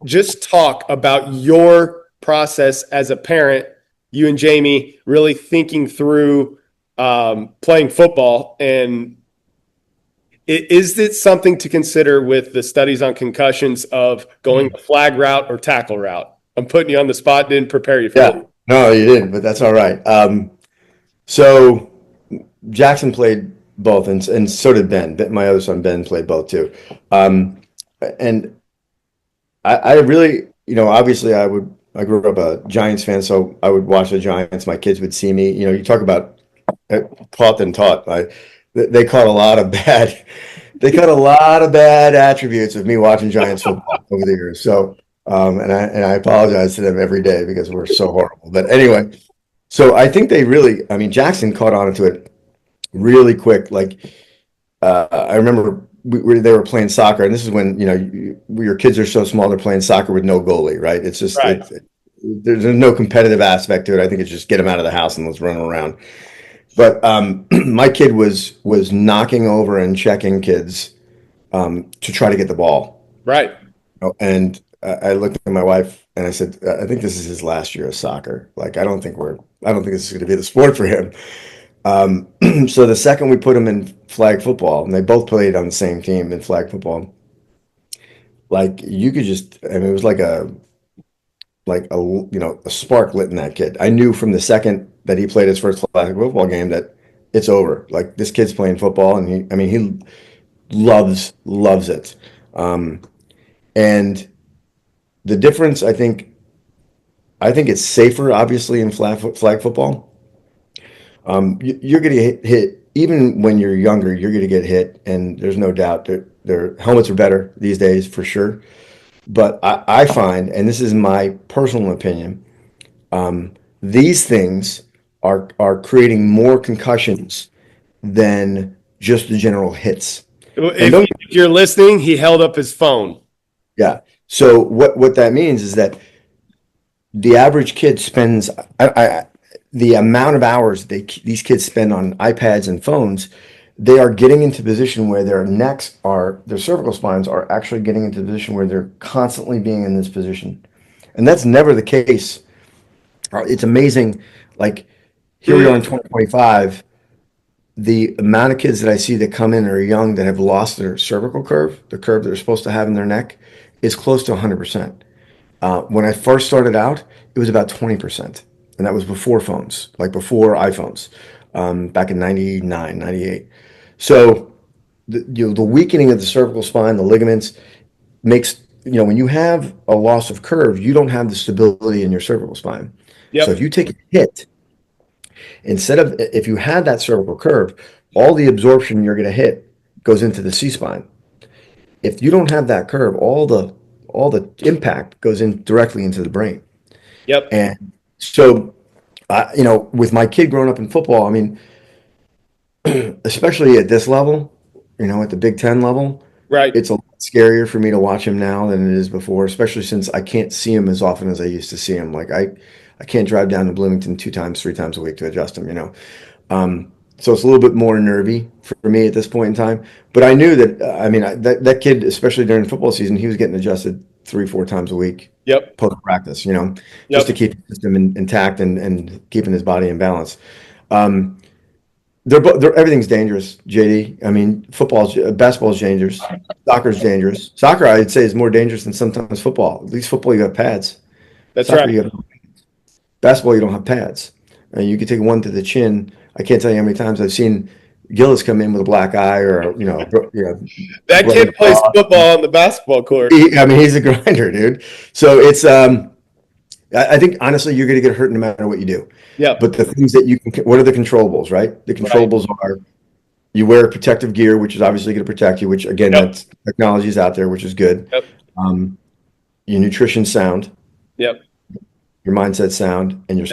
just talk about your process as a parent, you and Jamie really thinking through playing football. And is it something to consider with the studies on concussions of going the flag route or tackle route? I'm putting you on the spot, didn't prepare you for that. No, you didn't, but that's all right. So Jackson played both, and so did Ben. My other son, Ben, played both too. And I really, obviously I grew up a Giants fan, so I would watch the Giants. My kids would see me. You talk about caught and taught. They caught a lot of bad. They caught a lot of bad attributes of me watching Giants football over the years. So, and I apologize to them every day because we're so horrible. But anyway, so I think they really. I mean, Jackson caught on to it really quick. Like I remember they were playing soccer, and this is when your kids are so small, they're playing soccer with no goalie, right? It's just right. There's no competitive aspect to it. I think it's just get them out of the house and let's run around. But my kid was knocking over and checking kids to try to get the ball. Right. And I looked at my wife and I said, I think this is his last year of soccer. Like, I don't think this is going to be the sport for him. So the second we put him in flag football, and they both played on the same team in flag football, like you could it was like a spark lit in that kid. I knew from the second that he played his first flag football game that it's over. Like, this kid's playing football, and he loves it. And the difference, I think it's safer, obviously, in flag football. You're going to get hit even when you're younger. You're going to get hit, and there's no doubt that their helmets are better these days for sure. But I find, and this is my personal opinion, these things are creating more concussions than just the general hits. If you're listening, he held up his phone. Yeah. So what that means is that the average kid spends the amount of hours these kids spend on iPads and phones. They are getting into a position where their cervical spines are actually getting into a position where they're constantly being in this position. And that's never the case. It's amazing. Like, here we are in 2025. The amount of kids that I see that come in that are young that have lost their cervical curve, the curve that they're supposed to have in their neck, is close to 100%. When I first started out, it was about 20%. And that was before phones, like before iPhones, back in 99, 98. So the weakening of the cervical spine, the ligaments, makes, when you have a loss of curve, you don't have the stability in your cervical spine. Yep. So if you take a hit, if you had that cervical curve, all the absorption you're going to hit goes into the C-spine. If you don't have that curve, all the impact goes in directly into the brain. Yep. And so, with my kid growing up in football, I mean, especially at this level, at the Big Ten level, right, it's a lot scarier for me to watch him now than it is before, especially since I can't see him as often as I used to see him. Like, I can't drive down to Bloomington 2 times, 3 times a week to adjust him, So it's a little bit more nervy for me at this point in time. But I knew that, that kid, especially during football season, he was getting adjusted 3-4 times a week. Yep. Post practice, just to keep the system intact and keeping his body in balance. Everything's dangerous, JD. I mean, basketball is dangerous. Soccer's dangerous. Soccer, I'd say, is more dangerous than sometimes football. At least football, you have pads. That's Soccer, right. you have pads. Basketball, you don't have pads. You could take one to the chin. I can't tell you how many times I've seen Gillis come in with a black eye or That bloody kid plays jaw. football on the basketball court. I mean, he's a grinder, dude. So it's I think honestly, you're going to get hurt no matter what you do. Yep. But the things that you can, what are the controllables, right? The Right. controllables are you wear protective gear, which is obviously going to protect you, which again, Yep. that's technology is out there, which is good. Yep. Your nutrition sound, Yep. your mindset sound, and Yep.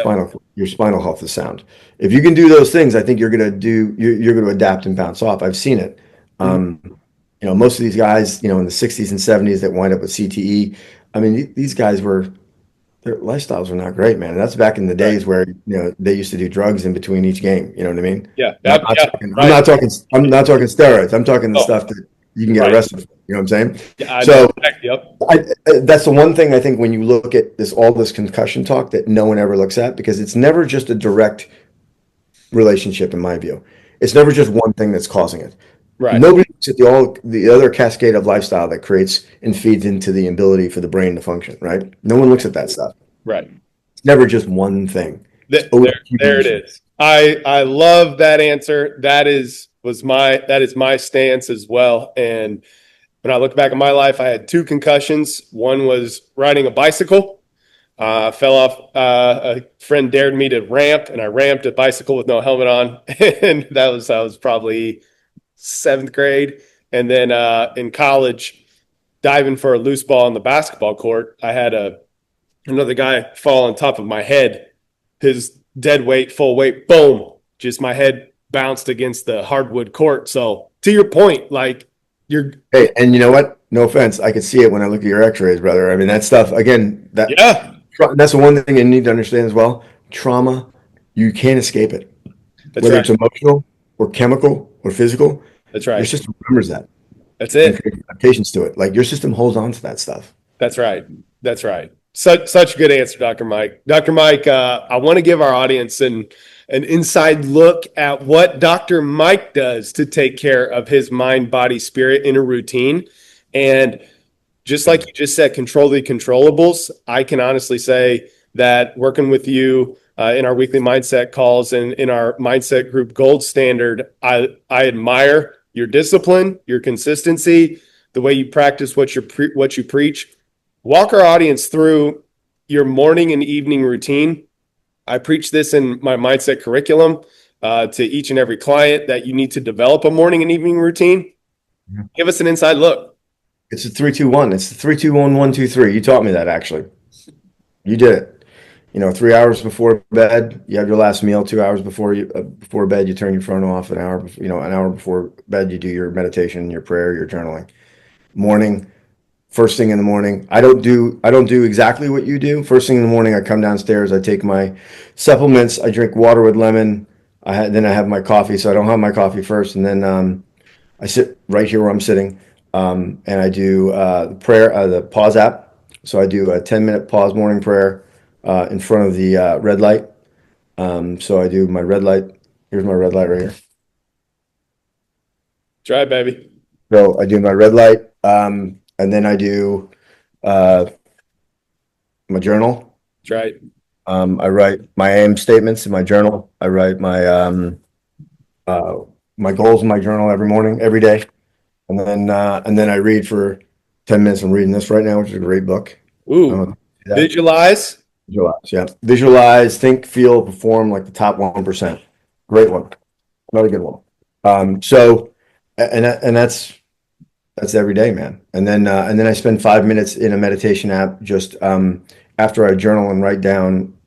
your spinal health is sound. If you can do those things, I think you're going to adapt and bounce off. I've seen it. Most of these guys, in the 60s and 70s that wind up with CTE, I mean, these guys their lifestyles were not great, man. And that's back in the days where they used to do drugs in between each game. You know what I mean? Yeah. I'm not talking steroids. I'm talking the Oh, stuff that you can get right. arrested for. You know what I'm saying? Yeah, So yep. that's the one thing I think when you look at all this concussion talk that no one ever looks at, because it's never just a direct relationship in my view. It's never just one thing that's causing it. Right. Nobody looks at the other cascade of lifestyle that creates and feeds into the ability for the brain to function, right? No one looks at that stuff. Right. It's never just one thing. There it is. I love that answer. That is my stance as well. And when I look back at my life, I had 2 concussions. One was riding a bicycle. Fell off. A friend dared me to ramp, and I ramped a bicycle with no helmet on. And I was probably 7th grade. And then in college, diving for a loose ball on the basketball court, I had another guy fall on top of my head. His dead weight, full weight, boom, just my head bounced against the hardwood court. So to your point, like hey, and you know what? No offense, I can see it when I look at your X-rays, brother. I mean, that stuff again. That's the one thing you need to understand as well. Trauma, you can't escape it. That's Whether right. it's emotional or chemical or physical, That's right. your system remembers that. That's it. And adaptations to it. Like your system holds on to that stuff. That's right. That's right. Such a good answer, Dr. Mike. Dr. Mike, I want to give our audience an inside look at what Dr. Mike does to take care of his mind, body, spirit in a routine. And just like you just said, control the controllables. I can honestly say that working with you in our weekly mindset calls and in our mindset group Gold Standard, I admire your discipline, your consistency, the way you practice what you preach. Walk our audience through your morning and evening routine. I preach this in my mindset curriculum to each and every client that you need to develop a morning and evening routine. Give us an inside look. It's a 3-2-1. It's the 3-2-1-1-2-3. You taught me that actually. You did it. 3 hours before bed, you have your last meal. 2 hours before bed, you turn your phone off. An hour before bed, you do your meditation, your prayer, your journaling. Morning. First thing in the morning, I don't do exactly what you do. First thing in the morning, I come downstairs, I take my supplements, I drink water with lemon. Then I have my coffee, so I don't have my coffee first, and then I sit right here where I'm sitting, and I do the prayer, the pause app. So I do a 10-minute pause morning prayer in front of the red light. So I do my red light. Here's my red light right here. Try it, baby. So I do my red light. And then I do my journal. That's right. I write my aim statements in my journal. I write my my goals in my journal every morning, every day, and then I read for 10 minutes. I'm reading this right now, which is a great book. Ooh, visualize. Yeah. Visualize, think, feel, perform like the top 1%. Great one. Another good one. So, and that's every day, man. And then I spend 5 minutes in a meditation app just after I journal and write down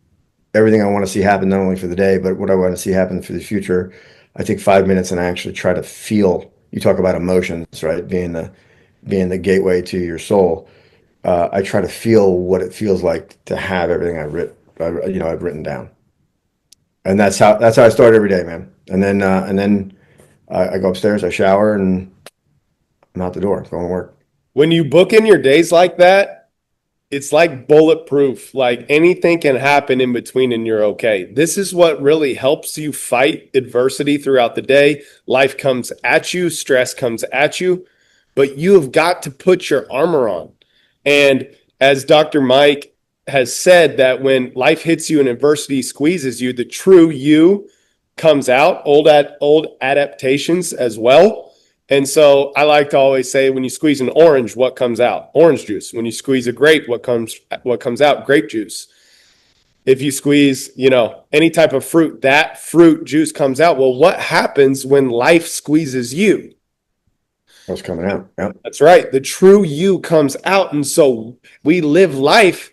everything I want to see happen, not only for the day, but what I want to see happen for the future. I take 5 minutes and I actually try to feel. You talk about emotions, right? Being the gateway to your soul. I try to feel what it feels like to have everything I've written down. And that's how I start every day, man. And then I go upstairs, I shower, and I'm out the door, going to work. When you book in your days like that, it's like bulletproof. Like anything can happen in between and you're okay. This is what really helps you fight adversity throughout the day. Life comes at you, stress comes at you, but you have got to put your armor on. And as Dr. Mike has said that when life hits you and adversity squeezes you, the true you comes out, old adaptations as well. And so I like to always say, when you squeeze an orange, what comes out? Orange juice. When you squeeze a grape, what comes out? Grape juice. If you squeeze, any type of fruit, that fruit juice comes out. Well, what happens when life squeezes you? What's coming out? Yep. That's right. The true you comes out. And so we live life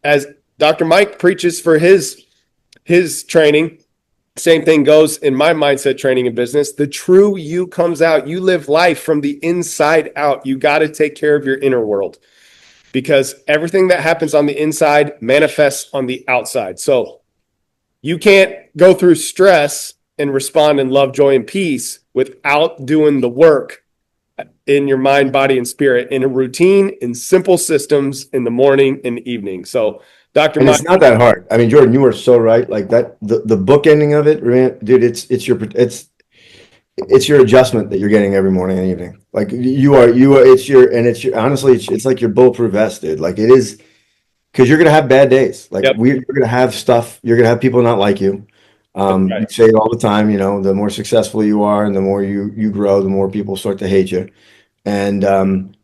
as Dr. Mike preaches for his training. Same thing goes in my mindset training and business. The true you comes out. You live life from the inside out. You got to take care of your inner world, because everything that happens on the inside manifests on the outside. So you can't go through stress and respond in love, joy, and peace without doing the work in your mind, body, and spirit, in a routine, in simple systems, in the morning and evening. So Dr. And Mike, it's not that hard. I mean, Jordan, you are so right. Like that, the book ending of it, dude, it's your adjustment that you're getting every morning and evening. Like honestly, it's like your bulletproof vest, dude. Like it is, because you're going to have bad days. Like Yep. you're going to have stuff. You're going to have people not like you. Right. You say it all the time, the more successful you are and the more you grow, the more people start to hate you. And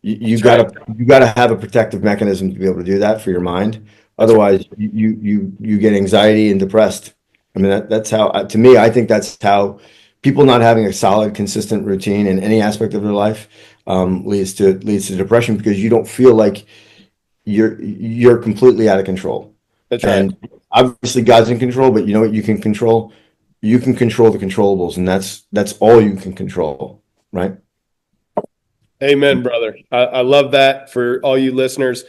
you That's gotta have a protective mechanism to be able to do that for your mind. Otherwise, you get anxiety and depressed. I mean, that's how, to me, I think that's how people not having a solid, consistent routine in any aspect of their life leads to depression, because you don't feel like you're completely out of control. That's right. And obviously God's in control, but you know what you can control? You can control the controllables, and that's all you can control, right? Amen, brother. I love that. For all you listeners,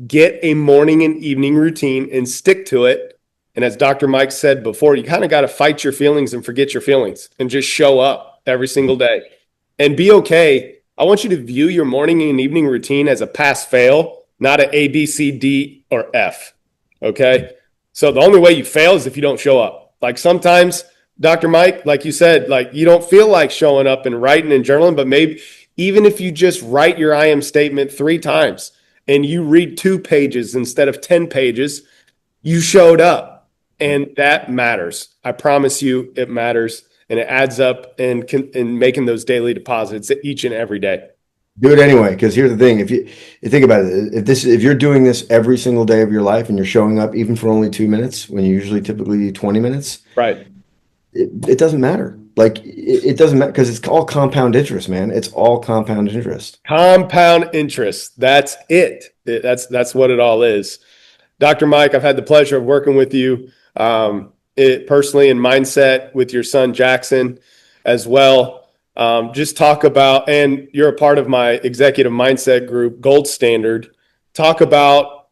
get a morning and evening routine and stick to it. And as Dr. Mike said before, you kind of got to fight your feelings and forget your feelings and just show up every single day and be okay. I want you to view your morning and evening routine as a pass fail, not an A, B, C, D, or F. Okay. So the only way you fail is if you don't show up. Like sometimes, Dr. Mike, like you said, like you don't feel like showing up and writing and journaling, but maybe even if you just write your I am statement 3 times and you read 2 pages instead of 10 pages, you showed up, and that matters. I promise you it matters, and it adds up in making those daily deposits each and every day. Do it anyway, because here's the thing: if you think about it, if you're doing this every single day of your life and you're showing up even for only 2 minutes when you usually typically do 20 minutes, right? It doesn't matter. Like it doesn't matter, because it's all compound interest, man. It's all compound interest. Compound interest. That's it. That's what it all is. Dr. Mike, I've had the pleasure of working with you personally in mindset with your son Jackson as well. Just talk about, and you're a part of my executive mindset group, Gold Standard. Talk about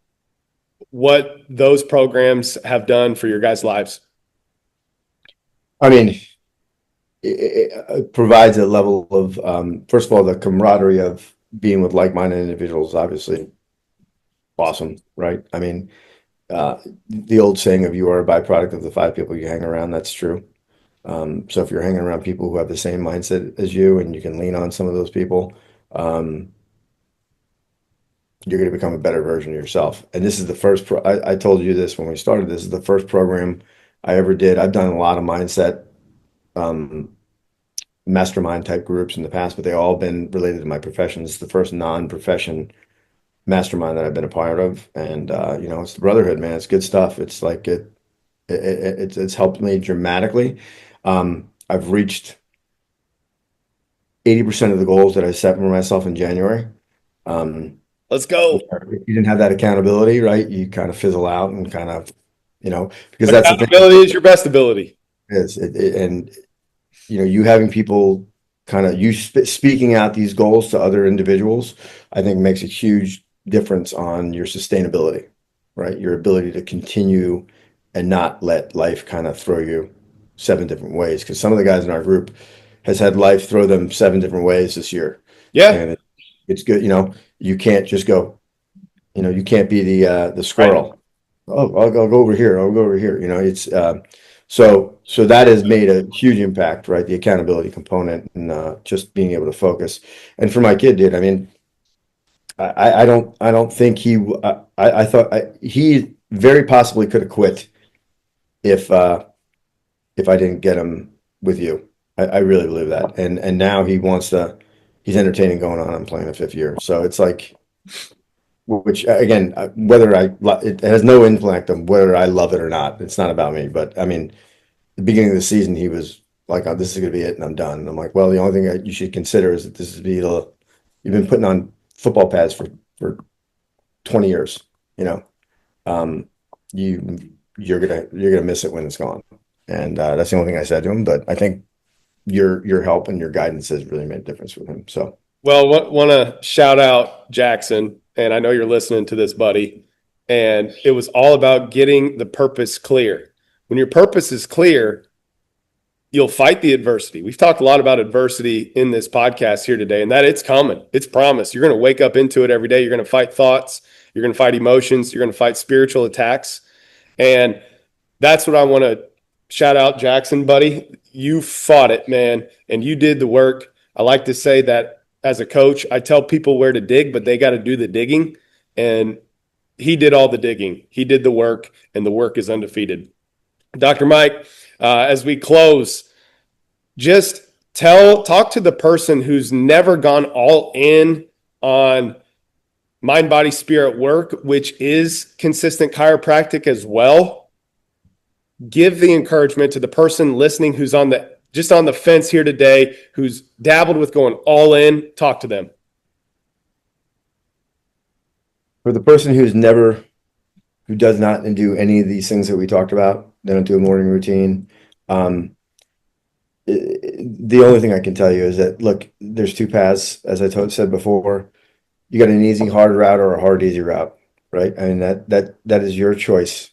what those programs have done for your guys' lives. I mean, it provides a level of, first of all, the camaraderie of being with like-minded individuals, obviously awesome, right? I mean, the old saying of you are a byproduct of the 5 people you hang around, that's true. So if you're hanging around people who have the same mindset as you and you can lean on some of those people, you're going to become a better version of yourself. And this is the first, I told you this when we started, this is the first program I ever did. I've done a lot of mindset mastermind type groups in the past, but they all been related to my profession. It's the first non-profession mastermind that I've been a part of. And, it's the brotherhood, man. It's good stuff. It's like, it's helped me dramatically. I've reached 80% of the goals that I set for myself in January. Let's go. If you didn't have that accountability, right, you kind of fizzle out and kind of, because that's the thing. Accountability is your best ability. And you having people kind of speaking out these goals to other individuals, I think makes a huge difference on your sustainability, right? Your ability to continue and not let life kind of throw you 7 different ways. Because some of the guys in our group has had life throw them 7 different ways this year. Yeah. And it's good. You can't just go, you can't be the squirrel. Right. Oh, I'll go over here. I'll go over here. It's so that has made a huge impact, right? The accountability component and just being able to focus. And for my kid, dude, I mean, I don't think I thought he very possibly could have quit if I didn't get him with you. I really believe that. And now he's entertaining going on and playing a fifth year. So it's like, which again, it has no impact on whether I love it or not. It's not about me. But I mean, the beginning of the season, he was like, oh, this is going to be it and I'm done. And I'm like, well, the only thing that you should consider is that you've been putting on football pads for 20 years, you know, um, you're gonna miss it when it's gone. And that's the only thing I said to him. But I think your help and your guidance has really made a difference with him. So, Well, want to shout out Jackson, and I know you're listening to this, buddy. And it was all about getting the purpose clear. When your purpose is clear, you'll fight the adversity. We've talked a lot about adversity in this podcast here today, and that it's coming. It's promised. You're going to wake up into it every day. You're going to fight thoughts. You're going to fight emotions. You're going to fight spiritual attacks. And that's what I want to shout out, Jackson, buddy. You fought it, man, and you did the work. I like to say that as a coach, I tell people where to dig, but they got to do the digging. And he did all the digging. He did the work, and the work is undefeated. Dr. Mike, as we close, just talk to the person who's never gone all in on mind, body, spirit work, which is consistent chiropractic as well. Give the encouragement to the person listening who's on the fence here today, who's dabbled with going all in. Talk to them. for the person who does not do any of these things that we talked about, they don't do a morning routine. The only thing I can tell you is that, look, there's two paths, as I said before. You got an easy, hard route or a hard, easy route, right? I mean, that is your choice.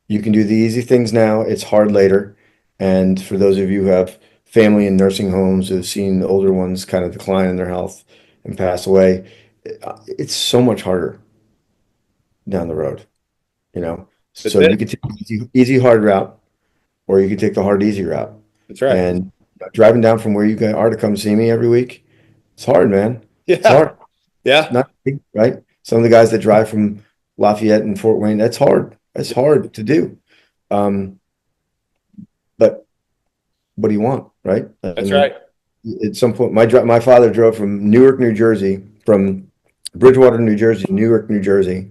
You can do the easy things now. It's hard later. And for those of you who have family in nursing homes who've seen the older ones kind of decline in their health and pass away, it's so much harder down the road, you know? That's So it. you could take the easy, hard route, or you could take the hard, easy route. That's right. And driving down from where you are to come see me every week, it's hard, man. It's Yeah. hard. Yeah. Not big, right? Some of the guys that drive from Lafayette and Fort Wayne, that's hard. That's hard to do. But what do you want, right? That's right. At some point, my father drove from Bridgewater, New Jersey, to Newark, New Jersey,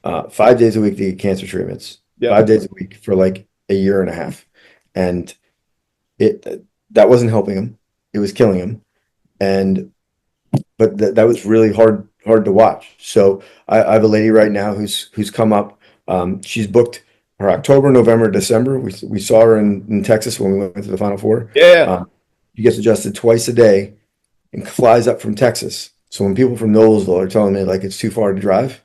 5 days a week to get cancer treatments. Yep. 5 days a week for like a year and a half, and that wasn't helping him. It was killing him, but that was really hard to watch. So I have a lady right now who's come up. She's booked her October, November, December. We saw her in Texas when we went to the Final Four. Yeah. She gets adjusted twice a day and flies up from Texas. So when people from Knowlesville are telling me like it's too far to drive,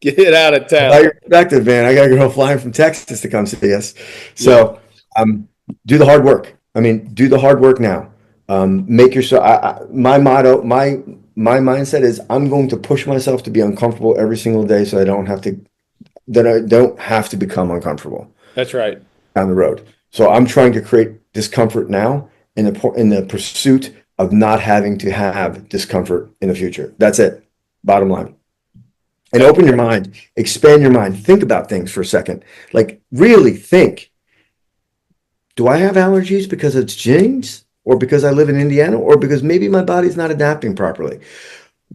Get out of town. by your perspective, man, I got a girl flying from Texas to come see us. So do the hard work. I mean, do the hard work now. Make yourself. My motto, my mindset is I'm going to push myself to be uncomfortable every single day, so I don't have to become uncomfortable That's right. down the road. So I'm trying to create discomfort now in the pursuit of not having to have discomfort in the future. That's it. Bottom line. And open your mind, expand your mind, think about things for a second. Like really think. Do I have allergies because it's genes, or because I live in Indiana, or because maybe my body's not adapting properly?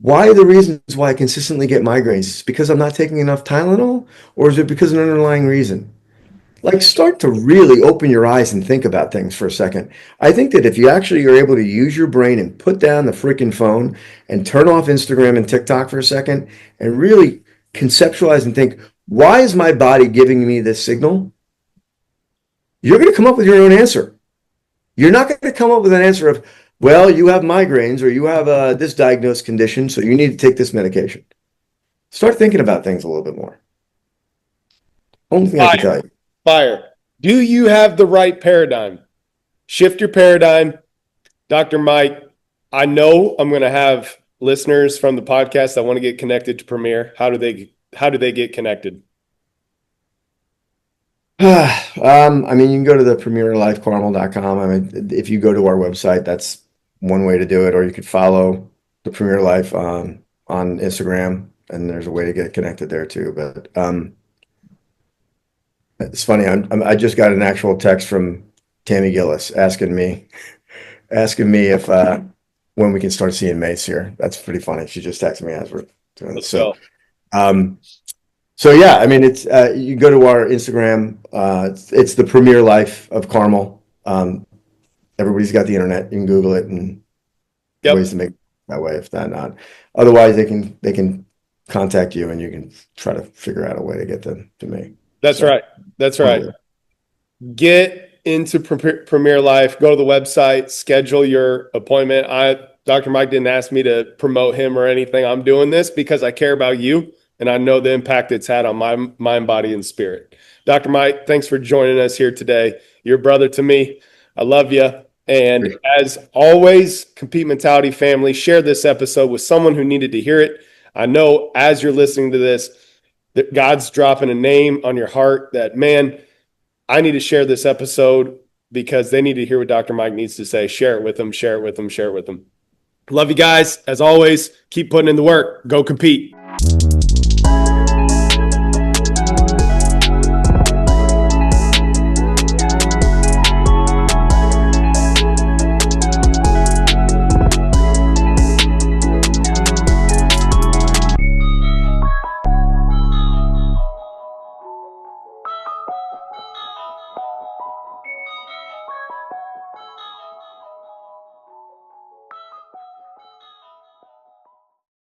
Why are the reasons why I consistently get migraines? Is it because I'm not taking enough Tylenol, or is it because of an underlying reason? Like, start to really open your eyes and think about things for a second. I think that if you actually are able to use your brain and put down the freaking phone and turn off Instagram and TikTok for a second and really conceptualize and think, why is my body giving me this signal? You're going to come up with your own answer. You're not going to come up with an answer of, well, you have migraines or you have this diagnosed condition, so you need to take this medication. Start thinking about things a little bit more. Only thing I can tell you. Fire. Do you have the right paradigm? Shift your paradigm. Dr. Mike, I know I'm going to have listeners from the podcast that want to get connected to Premier. How do they get connected? I mean, you can go to the premierlifecarmel.com. I mean, if you go to our website, that's one way to do it, or you could follow the Premier Life on Instagram, and there's a way to get connected there too. But it's funny. I just got an actual text from Tammy Gillis asking me if when we can start seeing mates here. That's pretty funny. She just texted me as we're doing this. So yeah, I mean, it's you go to our Instagram. It's the Premier Life of Carmel. Everybody's got the internet. You can Google it and ways to make it that way. If not, otherwise they can contact you and you can try to figure out a way to get them to me. That's right. That's right. Get into Premier Life. Go to the website. Schedule your appointment. Dr. Mike didn't ask me to promote him or anything. I'm doing this because I care about you. And I know the impact it's had on my mind, body, and spirit. Dr. Mike, thanks for joining us here today. You're a brother to me. I love you. And as always, Compete Mentality family, share this episode with someone who needed to hear it. I know as you're listening to this, that God's dropping a name on your heart that, man, I need to share this episode because they need to hear what Dr. Mike needs to say. Share it with them, share it with them, share it with them. Love you guys. As always, keep putting in the work. Go compete.